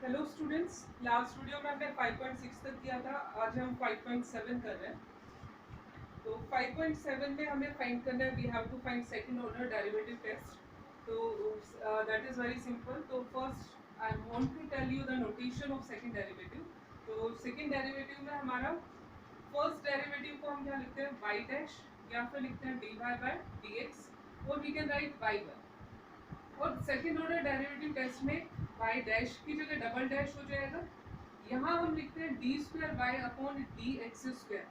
Hello students, last video में हमने 5.6 तक किया था। आज हम 5.7 कर रहे हैं। तो 5.7 में हमें फाइंड करना है, we have to find second order derivative test. तो दैट इज वेरी सिंपल। तो first I want to tell you the notation of second derivative. तो सेकंड डेरिवेटिव में हमारा फर्स्ट डेरिवेटिव को हम क्या लिखते हैं, y डैश, या फिर लिखते हैं dy बाय dx, और वी कैन राइट y1। और सेकेंड ऑर्डर डेरिवेटिव टेस्ट में y डैश की जगह डबल डैश हो जाएगा। यहाँ हम लिखते हैं d square y upon d x square.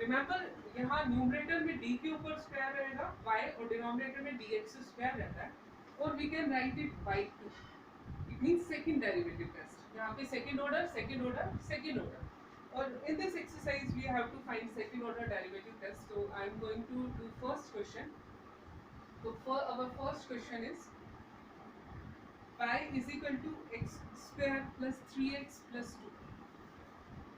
Remember, यहाँ न्यूमरेटर में d के ऊपर स्क्वायर रहेगा y, और डिनोमिनेटर में डी एक्स स्क्वायर रहता है। और we can write it by two, it means second derivative test. यहाँ पे second order second order second order. और in this exercise we have to find second order derivative test. So I am going to do first question. So for our first question is y is equal to x square plus 3x plus 2.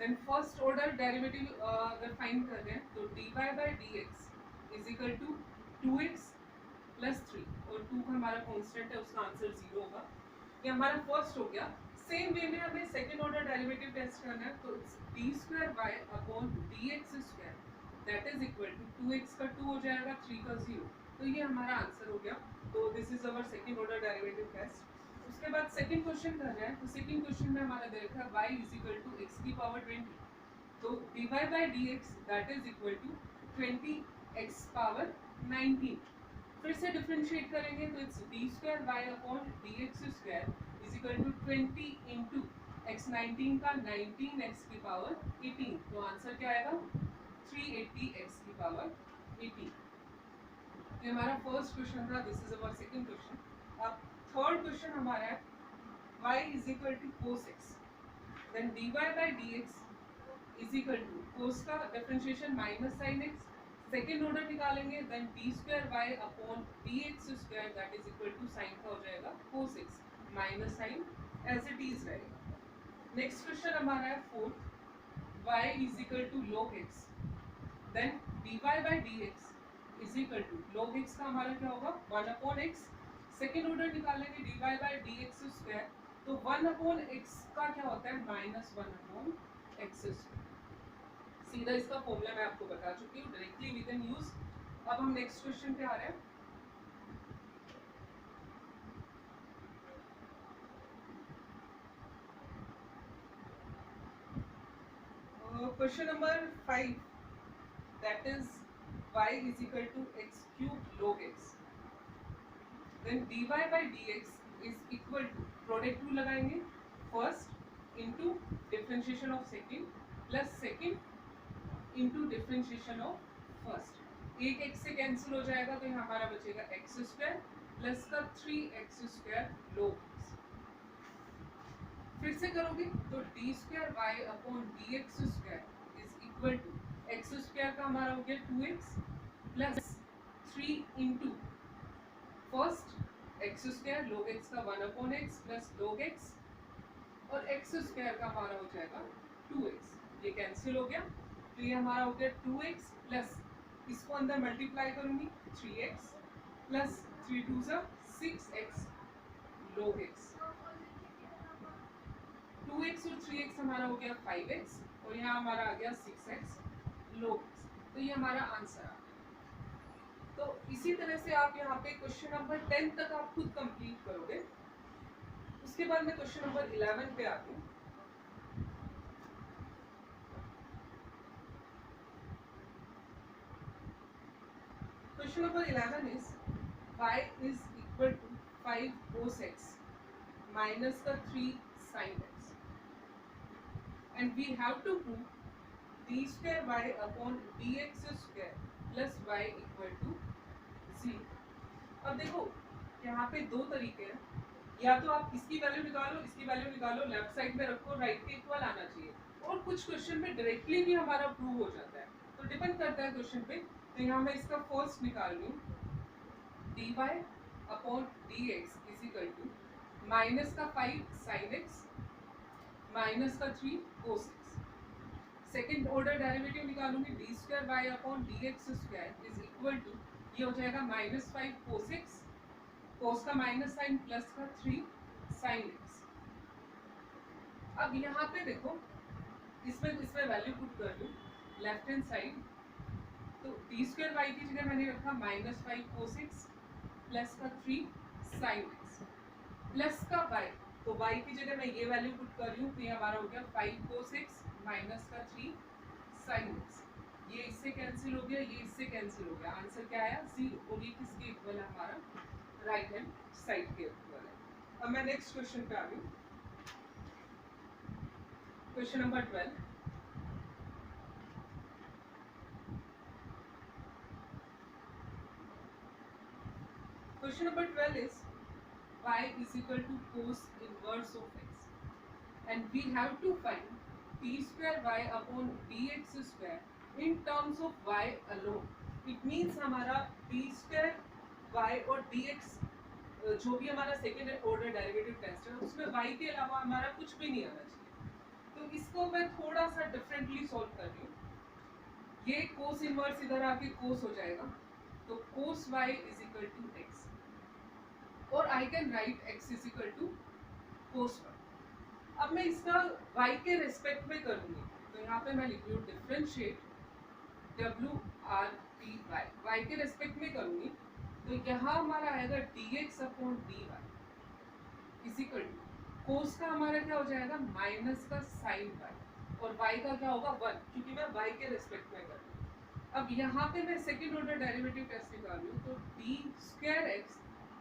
Then first order derivative अगर find कर रहे हैं तो dy by dx is equal to 2x plus 3, और 2 का हमारा constant है, उसका आंसर 0 होगा। ये हमारा फर्स्ट हो गया। सेम वे में हमें सेकेंड ऑर्डर डेरिवेटिव टेस्ट करना है, तो it's d square y upon d x square that is equal to 2x का 2 हो जाएगा, 3 का 0। तो ये हमारा आंसर हो गया। तो this is our second order derivative test. उसके बाद सेकंड क्वेश्चन कर रहे हैं। तो सेकंड क्वेश्चन में हमारा दे रखा है y is equal to x की पावर 20। तो dy by d x that is equal to 20x power 19। फिर से डिफरेंशिएट करेंगे तो it's d square y upon d x square is equal to 20 into x, 19 का 19x की power 18। तो answer क्या आएगा, 380x की पावर 18। ये हमारा फर्स्ट क्वेश्चन था। This is our second question. अब थर्ड क्वेश्चन हमारा है y is equal to cos x, then dy by d x is equal to cos का differentiation minus sine x, second order निकालेंगे, then d square y upon d x square that is equal to sine का हो जाएगा cos x minus sine as it is रहेगा। Next question हमारा है fourth, y is equal to log x, then dy by d x is equal to log x का हमारा क्या होगा 1 अपॉन x, सेकेंड ऑर्डर निकालेंगे dy by d x square, तो 1 upon x का क्या होता है माइनस 1 अपॉन एक्स स्क्वायर। सीधा इसका फॉर्मूला मैं आपको बता चुकी हूँ, डायरेक्टली वी कैन यूज। अब हम नेक्स्ट क्वेश्चन पे आ रहे हैं। Question number 5, that is y is equal to x cube log x, then dy by d x is equal to product rule लगाएंगे, first into differentiation of second plus second into differentiation of first. एक x से cancel हो जाएगा, तो यहाँ हमारा बचेगा x square plus का 3x स्क्वायर log x। फिर से करोगे तो d square y upon d x square is equal to x square का हमारा हो गया 2x plus 3 into first x square log x का 1 upon x plus log x, और एक्स स्क्वायर का हमारा हो जाएगा 2x, ये कैंसिल हो गया। तो ये हमारा हो गया 2x प्लस, इसको अंदर मल्टीप्लाई करूंगी 3x plus 3 2 6x log x, 2x और 3x हमारा हो गया 5x, और यहाँ हमारा आ गया 6x log x। तो ये हमारा आंसर आ गया। तो इसी तरह से आप यहाँ पे क्वेश्चन नंबर 10 तक आप खुद कंप्लीट करोगे। उसके बाद मैं क्वेश्चन नंबर 11 पे आती हूँ। Question number 11 is y is equal to 5 cos x minus का 3 sin x, and we have to prove d square y upon dx square plus y equal to 0। अब देखो यहाँ पे दो तरीके हैं, या तो आप इसकी वैल्यू निकालो, इसकी वैल्यू निकालो, लेफ्ट साइड में रखो, राइट के इक्वल आना चाहिए, और कुछ क्वेश्चन में डायरेक्टली भी हमारा प्रूव हो जाता है, तो डिपेंड करता है क्वेश्चन पे। तो यहाँ मैं इसका फर्स्ट निकाल लूँ, dy upon d x is equal to minus का 5 साइन एक्स माइनस का 3 cos x, second order derivative निकालूंगी d square y upon d x square is equal to, ये हो जाएगा माइनस 5 cos x, cos का minus sine plus का 3 sin x। अब यहाँ पे देखो, इसमें वैल्यू पुट कर दूं लेफ्ट हैंड साइड, तो डी स्क्वायर वाई की जगह मैंने रखा -5 cos x प्लस का 3 sin x प्लस का y, तो y की जगह मैं ये वैल्यू पुट कर रही हूँ, तो ये हमारा हो गया 5 cos x माइनस का 3 sin x। ये इससे कैंसिल हो गया, ये इससे कैंसिल हो गया, आंसर क्या आया 0। और ये किसके इक्वल है, हमारा राइट हैंड साइड के इक्वल है। अब मैं नेक्स्ट क्वेश्चन पे आ गई, question number 12। Question number 12 is y is equal to cos inverse of x, and we have to find t square y upon dx square in terms of y alone. It means हमारा t square y और dx जो भी हमारा second order derivative test है उसमें y के अलावा हमारा कुछ भी नहीं आना चाहिए। तो इसको मैं थोड़ा सा डिफरेंटली सॉल्व कर रही हूँ। ये cos इनवर्स इधर आके cos हो जाएगा, तो cos y is equal to x, और I can write x is equal to cos y। अब मैं इसका y के रेस्पेक्ट में करूंगी, तो यहाँ पे मैं लिख रही हूँ डिफरेंशिएट WRTY, y के रेस्पेक्ट में करूंगी, तो यहाँ हमारा आएगा dx अपॉन dy is equal to cos का हमारा क्या हो जाएगा माइनस का sin y, और y का क्या होगा 1, क्योंकि मैं y के रेस्पेक्ट में कर रही हूँ। अब यहाँ पे मैं सेकेंड ऑर्डर डेरिवेटिव टेस्ट निकाल रही हूँ, तो d square x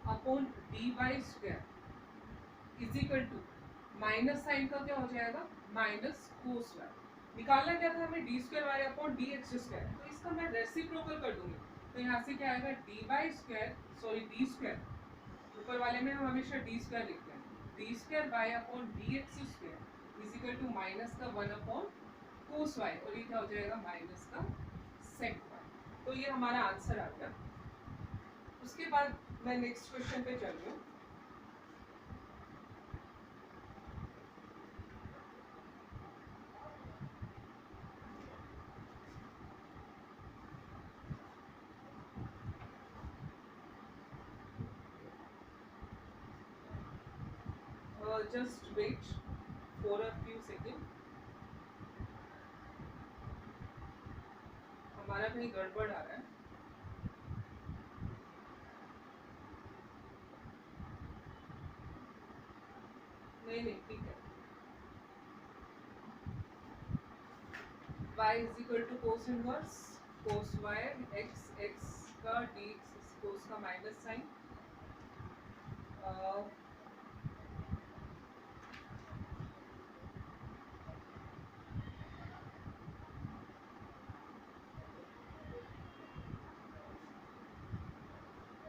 upon d y square is equal to minus sine का क्या हो जाएगा माइनस कोस वाई। निकालना क्या था हमें d square y upon d x square, तो इसका मैं रेसिप्रोकल कर दूंगी, तो यहाँ से क्या आएगा d y square sorry d square, ऊपर वाले में हम हमेशा डी स्क्वायर लिखते हैं, d square y upon d x square is equal to minus का 1 अपॉन कोस वाई, और ये क्या हो जाएगा माइनस का सेक वाई। तो ये हमारा आंसर आ गया। उसके बाद मैं नेक्स्ट क्वेश्चन पे चल रही हूँ। Just wait for a few seconds, हमारा कहीं गड़बड़ आ रहा है। नहीं ठीक है, y is equal to cos inverse cos y x का dx कोस का माइनस साइन,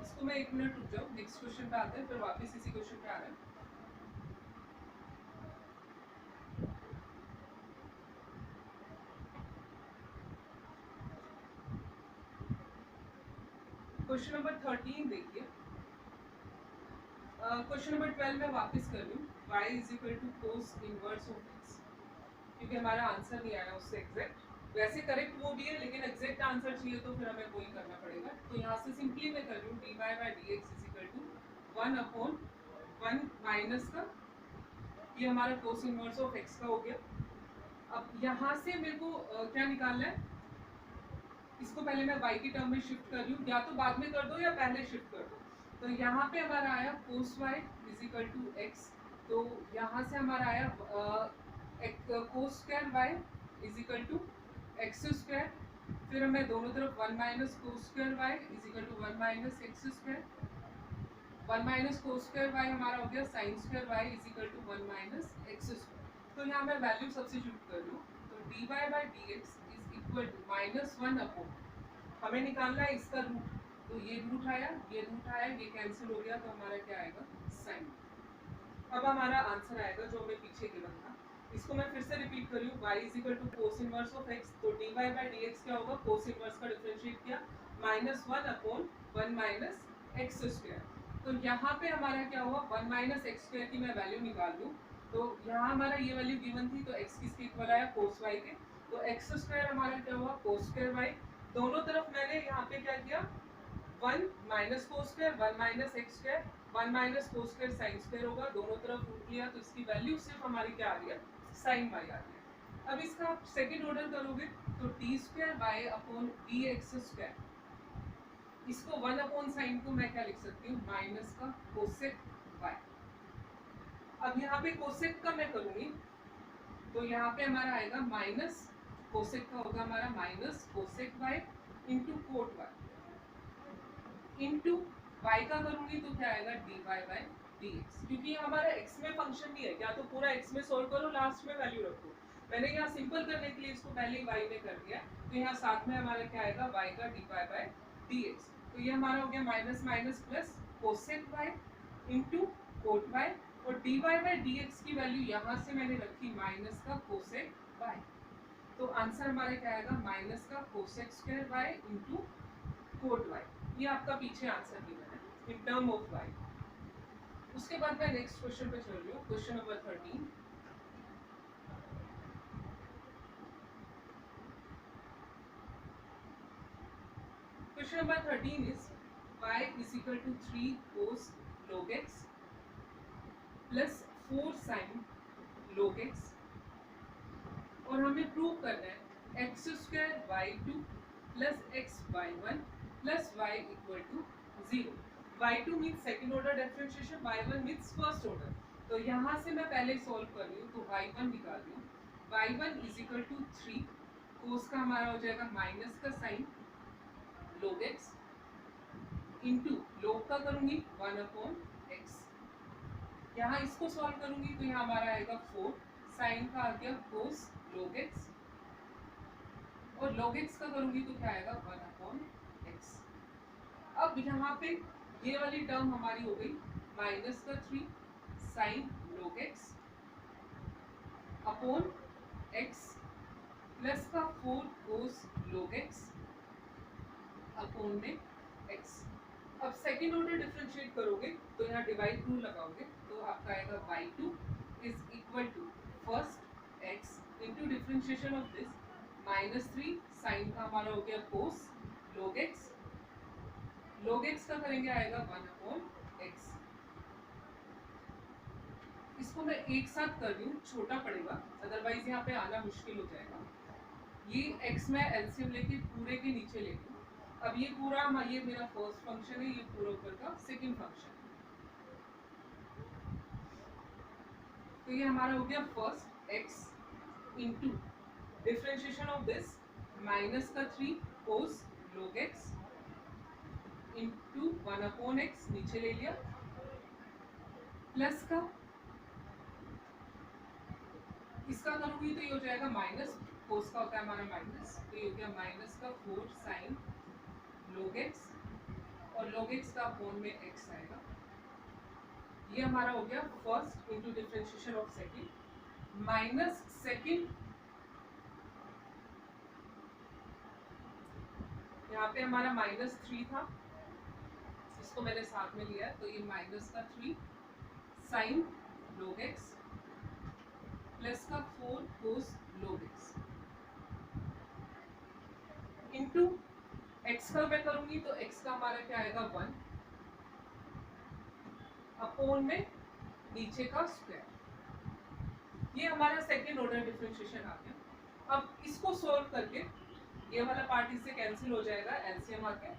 इसको मैं 1 मिनट रुक जाऊँ, नेक्स्ट क्वेश्चन पे आते हैं, फिर वापस इसी क्वेश्चन पे आ रहे हैं। क्वेश्चन नंबर 13 देखिए, क्वेश्चन नंबर 12 में वापस कर लूँ, y is equal to cos inverse of x, क्योंकि हमारा आंसर नहीं आया उससे एग्जैक्ट, वैसे करेक्ट वो भी है लेकिन एग्जैक्ट आंसर चाहिए तो फिर हमें वही करना पड़ेगा। तो यहाँ से सिंपली मैं कर रही हूँ dy by d x is equal to 1 upon 1 minus का, ये हमारा कोस इनवर्स ऑफ x का हो गया। अब यहाँ से मेरे को क्या निकालना है, इसको पहले मैं y की टर्म में शिफ्ट कर रही हूँ, या तो बाद में कर दो या पहले शिफ्ट कर दो। तो यहाँ पे हमारा आया cos y is equal to x, तो यहाँ से हमारा आया cos square y is equal to x square, फिर हमें दोनों तरफ 1 minus cos square y is equal to 1 minus x square, 1 minus cos square y हमारा हो गया sine square y is equal to 1 minus x square. तो यहाँ मैं वैल्यू सब्स्टिट्यूट कर लूँ, तो dy by d x is equal to -1 upon, हमें निकालना है इसका रूट, तो ये रूट आया, ये रूट आया, ये कैंसिल हो गया, तो हमारा क्या आएगा साइन। अब हमारा आंसर आएगा जो हमें पीछे गिवन था, इसको मैं फिर से रिपीट कर रही हूँ, y is equal to cos inverse of x, तो dy बाई डी एक्स क्या होगा, कोस इनवर्स का डिफरेंशिएट किया -1 अपॉन 1 माइनस एक्स स्क्वायर। तो यहाँ पे हमारा क्या हुआ 1 माइनस एक्स स्क्वायर की मैं वैल्यू निकाल लूँ, तो यहाँ हमारा ये वैल्यू गिवन थी, तो x किसके इक्वल आया कोस y के, तो एक्स स्क्वायर हमारा क्या हुआ कोस स्क्वायर y, दोनों तरफ मैंने यहाँ पे क्या किया 1 minus cos square 1 minus x square 1 minus cos square sine square होगा, दोनों तरफ रूट लिया, तो इसकी वैल्यू सिर्फ हमारी क्या आ रही है साइन वाई आ गया। अब इसका आप सेकेंड ऑर्डर करोगे तो d square y upon d x square, इसको 1 अपॉन साइन को मैं क्या लिख सकती हूँ, माइनस का कोसेक वाई। अब यहाँ पे कोसेक का मैं करूंगी तो यहाँ पे हमारा आएगा माइनस कोसेक का होगा हमारा minus cosec y into cot y into y का करूंगी तो क्या आएगा d y by d x, क्योंकि हमारा एक्स में फंक्शन नहीं है, क्या तो पूरा एक्स में सोल्व करो लास्ट में वैल्यू रखो। मैंने यहाँ सिंपल करने के लिए इसको पहले ही वाई में कर दिया, तो यहाँ साथ में हमारा क्या आएगा वाई का d y by d x. तो ये हमारा हो गया minus minus plus cosec y into cot y, और d y by d x की वैल्यू यहाँ से मैंने रखी माइनस का कोसेक वाई। तो आंसर हमारा क्या आएगा माइनस का cosec square y into cot y. ये आपका पीछे आंसर गिवन है इन टर्म ऑफ वाई। उसके बाद मैं नेक्स्ट क्वेश्चन पे चल रही हूँ, question number 13। Question number 13 is y is equal to 3 cos log x plus 4 sin log x, और हमें प्रूव करना है x square y2 plus x y1 plus y equal to 0। y2 means second order differentiation, y1 means first order. तो यहाँ से मैं पहले solve कर रही हूँ तो y1 निकाल रही हूँ। y1 इज इक्वल टू 3 कोस का हमारा हो जाएगा माइनस का sine log x into log का करूंगी 1 अपॉन x। यहाँ इसको सॉल्व करूंगी तो यहाँ हमारा आएगा 4 साइन का आ गया कोस log x, और log x का करूंगी तो क्या आएगा 1 अपॉन x। अब यहाँ पे ये वाली टर्म हमारी हो गई माइनस का 3 sine log x upon x plus का 4 कोस log x अपॉन में x। अब सेकेंड ऑर्डर डिफरेंशिएट करोगे तो यहाँ डिवाइड रूल लगाओगे तो आपका आएगा y2 is equal to first x into differentiation of this minus 3 sine का हमारा हो गया कोस log x, log x का करेंगे आएगा 1 अपॉन x। इसको मैं एक साथ कर रही हूँ, छोटा पड़ेगा अदरवाइज यहाँ पे आना मुश्किल हो जाएगा। ये x मैं एलसीएम लेके पूरे के नीचे लेती हूँ। अब ये पूरा ये मेरा फर्स्ट फंक्शन है, ये पूरा ऊपर का सेकंड फंक्शन है। तो ये हमारा हो गया first x into differentiation of this minus का 3 कोस log x into 1 upon x नीचे ले लिया, प्लस का इसका करूंगी तो ये हो जाएगा माइनस, कोस का होता है हमारा माइनस, तो ये हो गया माइनस का 4 साइन log x, और log x का अपॉन में x आएगा। ये हमारा हो गया first into differentiation of second minus second, यहाँ पे हमारा माइनस 3 था, इसको मैंने साथ में लिया तो ये माइनस का 3 साइन log x प्लस का 4 cos log x into x का मैं करूंगी तो x का हमारा क्या आएगा 1 अपॉन में नीचे का स्क्वायर। ये हमारा सेकेंड ऑर्डर डिफरेंशिएशन आ गया। अब इसको सॉल्व करके ये वाला पार्ट इससे कैंसिल हो जाएगा एलसीएम आके,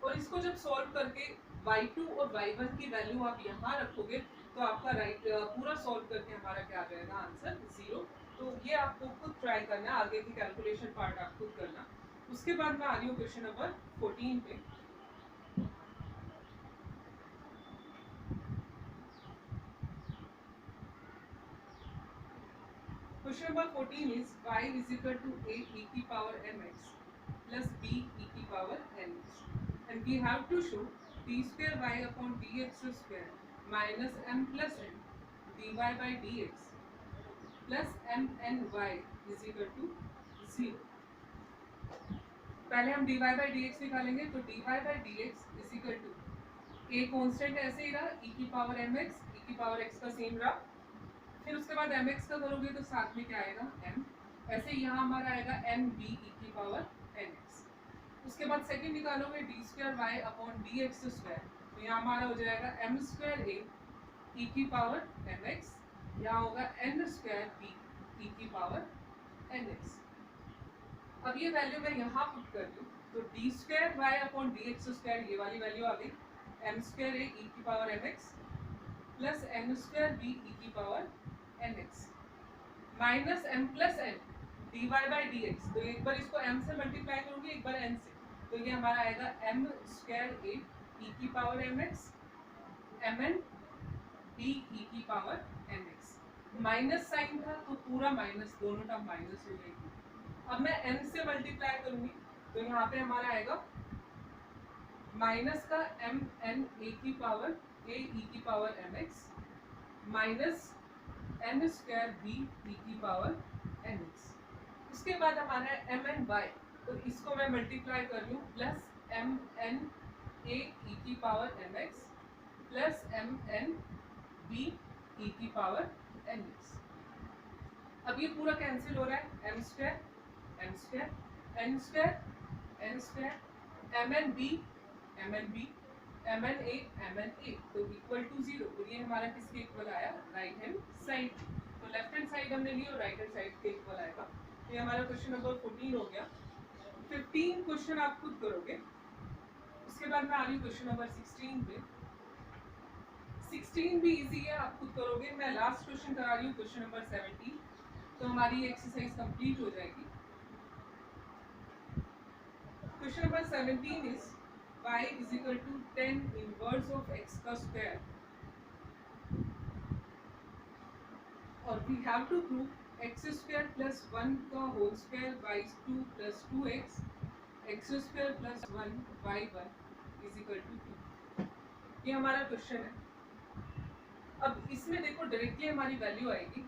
और इसको जब सॉल्व करके y2 और y1 की वैल्यू आप यहाँ रखोगे तो आपका राइट पूरा सॉल्व करके हमारा क्या आ जाएगा आंसर 0। तो ये आपको खुद ट्राई करना, आगे की कैलकुलेशन पार्ट आप खुद करना। उसके बाद मैं आ रही हूँ क्वेश्चन नंबर 14 पे। Question number 14 is y is equal to a e की power mx plus b e की power nx, and we have to show d square y upon dx square minus m plus n dy by dx plus m n y is equal to 0। पहले हम dy by dx निकालेंगे तो dy by dx is equal to a constant ऐसे ही रहा, e की power mx, e की power x का same रहा, फिर उसके बाद mx का करोगे तो साथ में क्या आएगा m, ऐसे यहाँ हमारा आएगा m b e की पावर nx। उसके बाद सेकंड निकालोगे d square y upon dx square, तो यहाँ हमारा हो जाएगा m स्क्वायर a e की पावर mx यहाँ होगा n स्क्वायर बी ई की पावर nx। अब ये वैल्यू मैं यहाँ पुट कर दूँ तो d square y upon d x square, ये वाली वैल्यू आ गई, एम स्क्वायर ए ई की power m x plus n square b e की power n x minus m plus n d y by d x. तो एक बार इसको m से multiply करूँगी, एक बार n से, तो ये हमारा आएगा एम स्क्वायर ए ई की power m x m n b e की power n x. Minus sine था तो पूरा माइनस, दोनों टर्म माइनस हो जाएगी। अब मैं n से मल्टीप्लाई करूँगी तो यहाँ पे हमारा आएगा माइनस का एम एन ए की पावर ए ई की power m x minus n square b e की पावर एन एक्स। उसके बाद हमारा है एम एन वाई, तो इसको मैं मल्टीप्लाई कर लूँ plus m n a e की power m x plus m n b e की पावर एन एक्स। अब ये पूरा कैंसिल हो रहा है, m square m square n square n square m n b m n b m n a तो equal to 0। तो ये हमारा किसके इक्वल आया, राइट हैंड साइड। तो लेफ्ट हैंड साइड हमने ली और राइट हैंड साइड के इक्वल आएगा। तो ये हमारा क्वेश्चन नंबर 14 हो गया। 15 क्वेश्चन आप खुद करोगे। उसके बाद मैं आ रही हूँ क्वेश्चन नंबर 16 पे। 16 भी इजी है, आप खुद करोगे। मैं लास्ट क्वेश्चन करा रही हूँ क्वेश्चन नंबर 17, तो हमारी एक्सरसाइज कंप्लीट हो जाएगी। Question number 17 is y is equal to 10 inverse of x का square और we have to prove x square plus 1 का whole square y2 plus 2x x square plus 1 y1 is equal to 2। ये हमारा question है। अब इसमें देखो directly हमारी वैल्यू आएगी,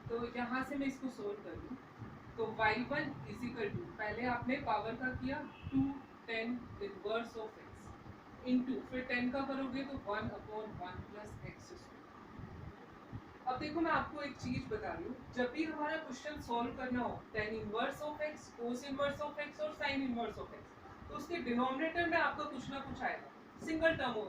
तो यहाँ से मैं इसको सोल्व कर लूँ तो y1 is equal to, पहले आपने पावर का किया 2 10 इनवर्स ऑफ x इनटू, फिर 10 का करोगे तो 1 अपॉन 1 प्लस एक्स स्क्वायर। अब देखो मैं आपको एक चीज बता रही हूँ, जब भी हमारा क्वेश्चन सॉल्व करना हो 10 inverse of x, cos inverse of x और साइन इनवर्स ऑफ x, तो उसके डिनोमिनेटर में आपका कुछ ना कुछ आएगा। सिंगल टर्म हो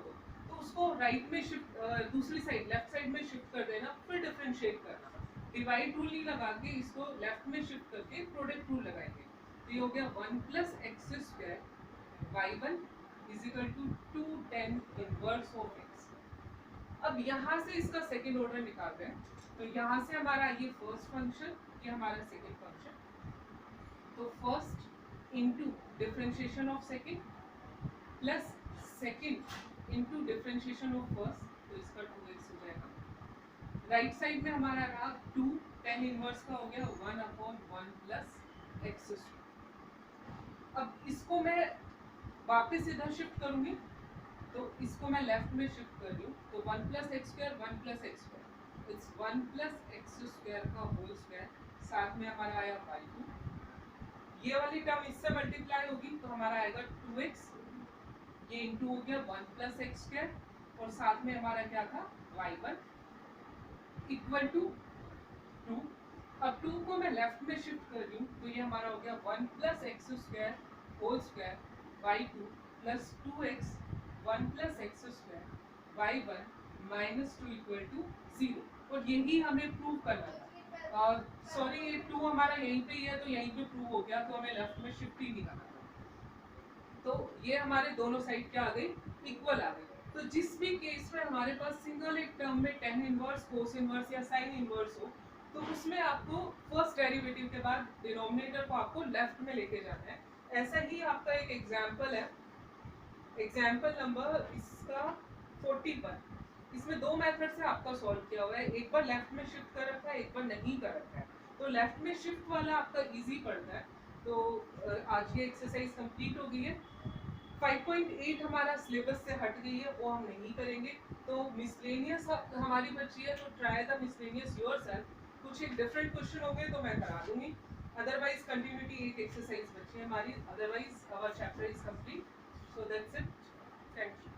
तो उसको राइट में शिफ्ट, दूसरी साइड लेफ्ट साइड में शिफ्ट कर देना, फिर डिफरेंशिएट करना। डिवाइड रूल नहीं लगा के इसको लेफ्ट में शिफ्ट करके प्रोडक्ट रूल लगाएंगे। तो ये हो गया 1 plus x square y1 is equal to 2 10 inverse of x। अब यहाँ से इसका सेकेंड ऑर्डर निकालते हैं, तो यहाँ से हमारा ये फर्स्ट फंक्शन, ये हमारा सेकेंड फंक्शन। तो first into differentiation of second plus second into differentiation of first, तो इसका 2x हो जाएगा। राइट साइड में हमारा रहा 2 10 इनवर्स का हो गया 1 अपॉन 1 प्लस एक्स स्क्वायर। अब इसको मैं वापस इधर शिफ्ट करूंगी, तो इसको मैं लेफ्ट में शिफ्ट कर लूँ तो 1 plus x square 1 plus x square, it's 1 plus x square का होल स्क्वायर, साथ में हमारा आया y2। ये वाली टर्म इससे मल्टीप्लाई होगी तो हमारा आएगा 2x, ये इंटू हो गया 1 प्लस एक्स स्क्वायर और साथ में हमारा क्या था y1 इक्वल टू 2। अब 2 को मैं लेफ्ट में शिफ्ट कर लूँ तो ये हमारा हो गया 1 plus x square whole square y2 plus 2x 1 plus x square y1 minus 2 equal to 0। और यही हमें प्रूव करना था। और सॉरी ये 2 हमारा यहीं पे ही है तो यहीं पे प्रूव हो गया, तो हमें लेफ्ट में शिफ्ट ही नहीं करना था। तो ये हमारे दोनों साइड क्या आ गई, इक्वल आ गई। तो जिस भी केस में हमारे पास सिंगल एक टर्म में टेन इनवर्स, कोस इनवर्स या साइन इनवर्स हो, तो उसमें आपको फर्स्ट डेरिवेटिव के बाद डिनोमिनेटर को आपको लेफ्ट में लेके जाना है। ऐसा ही आपका एक एग्जाम्पल है, एग्जाम्पल नंबर इसका 40 पर। इसमें दो मेथड से आपका सॉल्व किया हुआ है, एक बार लेफ्ट में शिफ्ट कर रखा है, एक बार नहीं कर रखा है। तो लेफ्ट में शिफ्ट वाला आपका इजी पड़ता है। तो आज की एक्सरसाइज कंप्लीट हो गई है। 5.8 हमारा सिलेबस से हट गई है, वो हम नहीं करेंगे। तो मिसलेनियस हमारी बची है, तो ट्राई द मिसलेनियस योरसेल्फ। कुछ एक डिफरेंट क्वेश्चन हो गए तो मैं करा दूंगी, अदरवाइज कंटिन्यूटी एक एक्सरसाइज बची है हमारी। Otherwise our chapter is complete. So that's it, thank you.